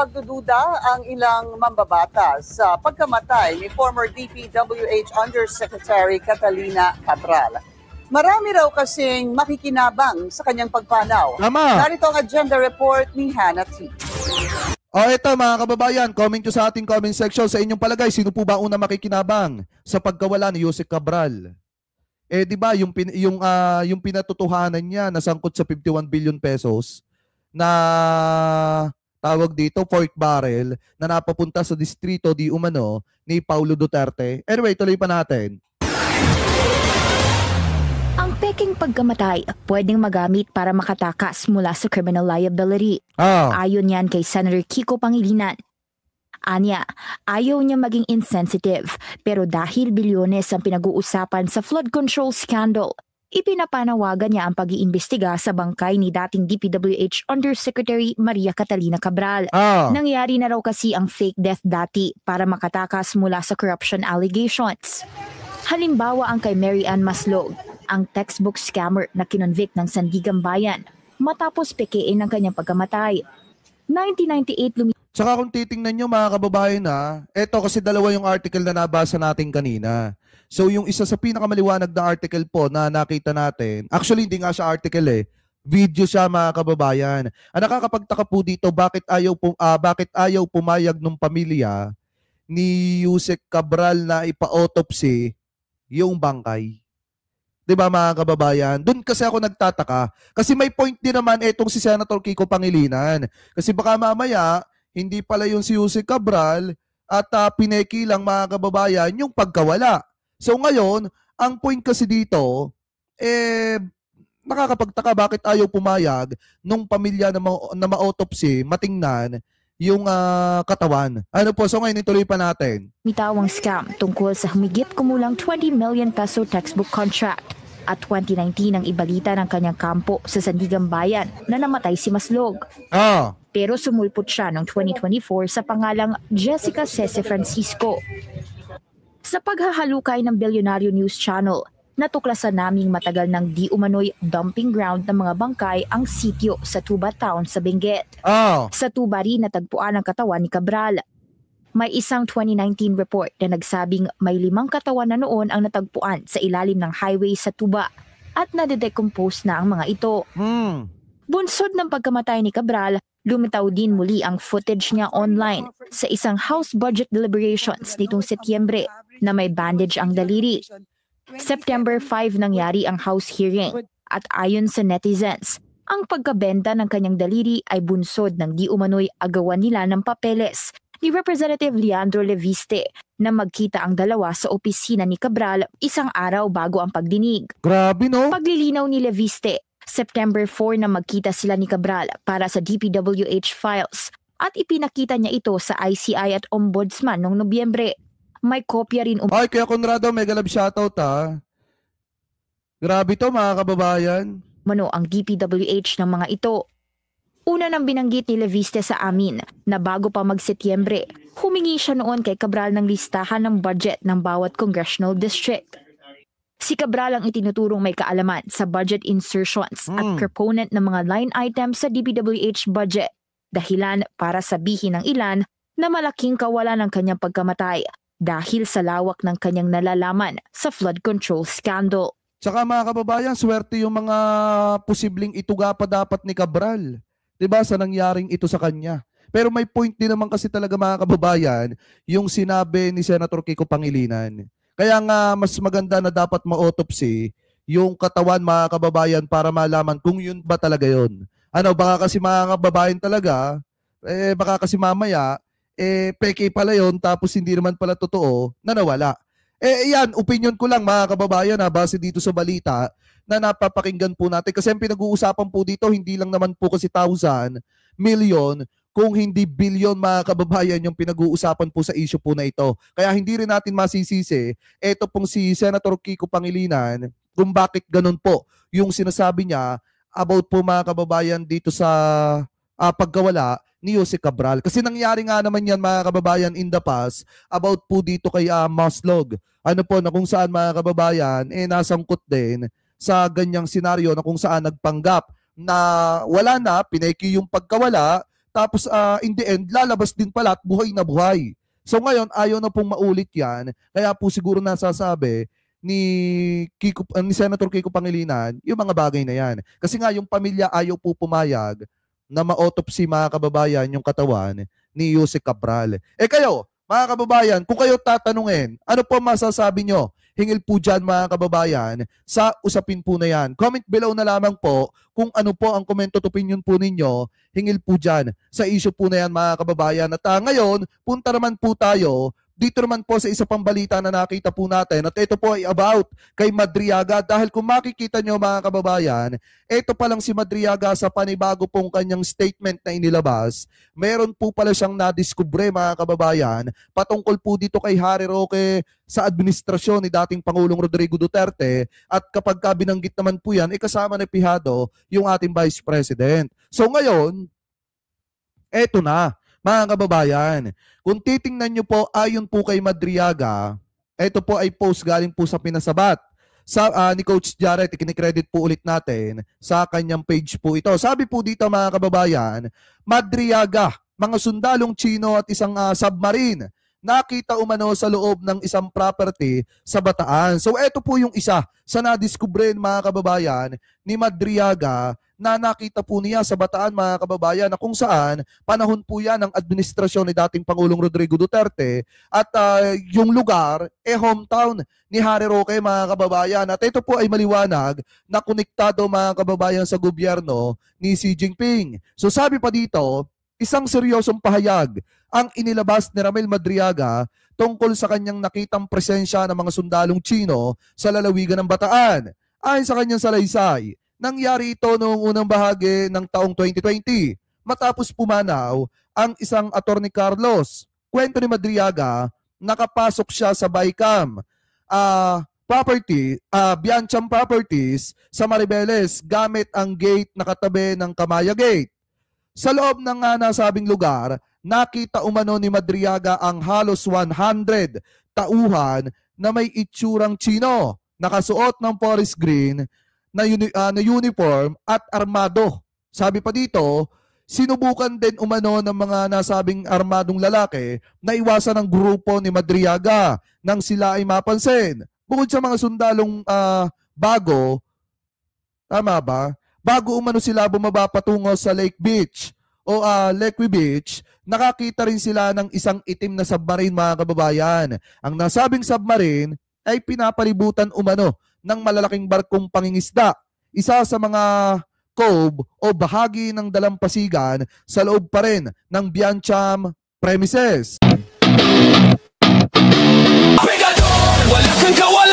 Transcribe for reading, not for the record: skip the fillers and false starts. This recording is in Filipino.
pagdududa ang ilang mambabatas sa pagkamatay ni former DPWH Undersecretary Catalina Cabral. Marami raw kasing makikinabang sa kanyang pagpanaw. Tama. Narito ang agenda report ni Hannah T. Ito mga kababayan, comment nyo sa ating comment section. Sa inyong palagay, sino po ba una makikinabang sa pagkawala ni Yusek Cabral? Di ba yung pinatotohanan niya na sangkot sa 51 billion pesos na tawag dito pork barrel na napapunta sa distrito di umano ni Paulo Duterte. Anyway, tuloy pa natin. Ang peking pagkamatay pwedeng magamit para makatakas mula sa criminal liability. Ayon yan kay Senator Kiko Pangilinan. Anya, ayaw niya maging insensitive pero dahil bilyones ang pinag-uusapan sa flood control scandal, ipinapanawagan niya ang pag-iimbestiga sa bangkay ni dating DPWH Undersecretary Maria Catalina Cabral. Nangyari na raw kasi ang fake death dati para makatakas mula sa corruption allegations. Halimbawa ang kay Mary Ann Maslog, ang textbook scammer na kinonvict ng Sandigan Bayan matapos pekein ng kanyang pagkamatay. 1998 Tsaka kung titingnan nyo mga kababayan eto kasi dalawa yung article na nabasa natin kanina. So yung isa sa pinakamaliwanag na article po na nakita natin, actually hindi nga siya article video siya mga kababayan. Ang nakakapagtaka po dito, bakit ayaw pumayag ng pamilya ni Yusek Cabral na ipa-autopsy yung bangkay. 'Di ba mga kababayan? Doon kasi ako nagtataka. Kasi may point din naman etong si Senator Kiko Pangilinan. Kasi baka mamaya hindi pala yung si Yusek Cabral at pineki lang mga kababayan yung pagkawala. So ngayon, ang point kasi dito, nakakapagtaka bakit ayaw pumayag nung pamilya na ma-autopsy, matingnan yung katawan. Ano po, so ngayon ituloy pa natin. Mitawang scam tungkol sa humigit kumulang 20 million peso textbook contract. At 2019 ang ibalita ng kanyang kampo sa Sandigan Bayan na namatay si Maslog. Pero sumulpot siya noong 2024 sa pangalang Jessica Cese Francisco. Sa paghahalukay ng Bilyonaryo News Channel, natuklasan naming matagal ng di umano'y dumping ground ng mga bangkay ang sityo sa Tuba Town sa Benguet. Sa Tuba rin natagpuan ang katawan ni Cabral. May isang 2019 report na nagsabing may 5 katawan na noon ang natagpuan sa ilalim ng highway sa Tuba at nade-decompose na ang mga ito. Bunsod ng pagkamatay ni Cabral, lumitaw din muli ang footage niya online sa isang House Budget Deliberations nitong Setyembre na may bandage ang daliri. September 5 nangyari ang House hearing at ayon sa netizens, ang pagkabenta ng kanyang daliri ay bunsod ng di umano'y agawan nila ng papeles ni Representative Leandro Leviste na magkita ang dalawa sa opisina ni Cabral isang araw bago ang pagdinig. Grabe no? Paglilinaw ni Leviste, September 4 na magkita sila ni Cabral para sa DPWH files at ipinakita niya ito sa ICI at Ombudsman noong Nobyembre. May kopya rin Ay, kaya Conrado, mega love shoutout Grabe to mga kababayan. Mano ang DPWH ng mga ito. Una nang binanggit ni Leviste sa amin na bago pa mag-Setyembre, humingi siya noon kay Cabral ng listahan ng budget ng bawat congressional district. Si Cabral ang itinuturong may kaalaman sa budget insertions at proponent ng mga line items sa DPWH budget, dahilan para sabihin ng ilan na malaking kawalan ng kanyang pagkamatay dahil sa lawak ng kanyang nalalaman sa flood control scandal. Tsaka mga kababayan, swerte yung mga posibleng ituga pa dapat ni Cabral. Diba sa nangyaring ito sa kanya. Pero may point din naman kasi talaga mga kababayan yung sinabi ni Senator Kiko Pangilinan. Kaya nga mas maganda na dapat ma-autopsy yung katawan mga kababayan para malaman kung yun ba talaga yun. Baka kasi mga kababayan talaga, baka kasi mamaya, peke pala yun tapos hindi naman pala totoo na nawala. Yan, opinion ko lang mga kababayan base dito sa balita na napapakinggan po natin. Kasi ang pinag-uusapan po dito, hindi lang naman po kasi 1,000 million, kung hindi billion mga kababayan yung pinag-uusapan po sa issue po na ito. Kaya hindi rin natin masisisi, eto pong si Senator Kiko Pangilinan, kung bakit ganun po yung sinasabi niya about po mga kababayan dito sa pagkawala ni Yusek Cabral. Kasi nangyari nga naman yan mga kababayan in the past about po dito kay Maslog. Na kung saan mga kababayan, nasangkot din sa ganyang senaryo na kung saan nagpanggap na wala na, pineki yung pagkawala, tapos in the end, lalabas din pala at buhay na buhay. So ngayon, ayaw na pong maulit yan. Kaya po siguro nasasabi ni Senator Kiko Pangilinan yung mga bagay na yan. Kasi nga yung pamilya ayaw po pumayag na ma-autopsy mga kababayan yung katawan ni Yusek Cabral. Kayo, mga kababayan, kung kayo tatanungin, ano po masasabi nyo? Hingil po dyan mga kababayan sa usapin po na yan. Comment below na lamang po kung ano po ang comment at opinion po ninyo. Hingil po dyan sa issue po na yan mga kababayan. At ngayon, punta naman po tayo dito naman po sa isa pang balita na nakita po natin. At ito po ay about kay Madriaga. Dahil kung makikita nyo mga kababayan, ito pa lang si Madriaga sa panibago pong kanyang statement na inilabas. Meron po pala siyang nadiskubre mga kababayan patungkol po dito kay Harry Roque sa administrasyon ni dating Pangulong Rodrigo Duterte. At kapag binanggit naman po yan, kasama na pihado yung ating Vice President. So ngayon, eto na. Mga kababayan, kung titingnan nyo po ayon po kay Madriaga, ito po ay post galing po sa Pinasabat ni Coach Jared, kinikredit po ulit natin sa kanyang page po ito. Sabi po dito mga kababayan, Madriaga, mga sundalong Chino at isang submarine nakita umano sa loob ng isang property sa Bataan. So ito po yung isa sa nadiskubre mga kababayan ni Madriaga na nakita po niya sa Bataan mga kababayan na kung saan panahon po yan ng administrasyon ni dating Pangulong Rodrigo Duterte at yung lugar hometown ni Harry Roque mga kababayan. At ito po ay maliwanag na konektado mga kababayan sa gobyerno ni Xi Jinping. So sabi pa dito, isang seryosong pahayag ang inilabas ni Ramel Madriaga tungkol sa kanyang nakitang presensya ng mga sundalong Chino sa lalawigan ng Bataan. Ayon sa kanyang salaysay, nangyari ito noong unang bahagi ng taong 2020 matapos pumanaw ang isang Attorney Carlos. Kwento ni Madriaga, nakapasok siya sa Baicam Biancham Properties sa Maribeles gamit ang gate na katabi ng Kamaya Gate. Sa loob ng nasabing lugar, nakita umano ni Madriaga ang halos 100 tauhan na may itsurang Chino, nakasuot ng forest green na uniform at armado. Sabi pa dito, sinubukan din umano ng mga nasabing armadong lalaki na iwasan ang grupo ni Madriaga nang sila ay mapansin. Bukod sa mga sundalong bago, tama ba? Bago umano sila bumaba patungo sa Lake Beach o Lequi Beach, nakakita rin sila ng isang itim na submarine mga kababayan. Ang nasabing submarine ay pinapalibutan umano ng malalaking barkong pangingisda. Isa sa mga cove o bahagi ng dalampasigan sa loob pa rin ng Biancham premises. Wala kang gawa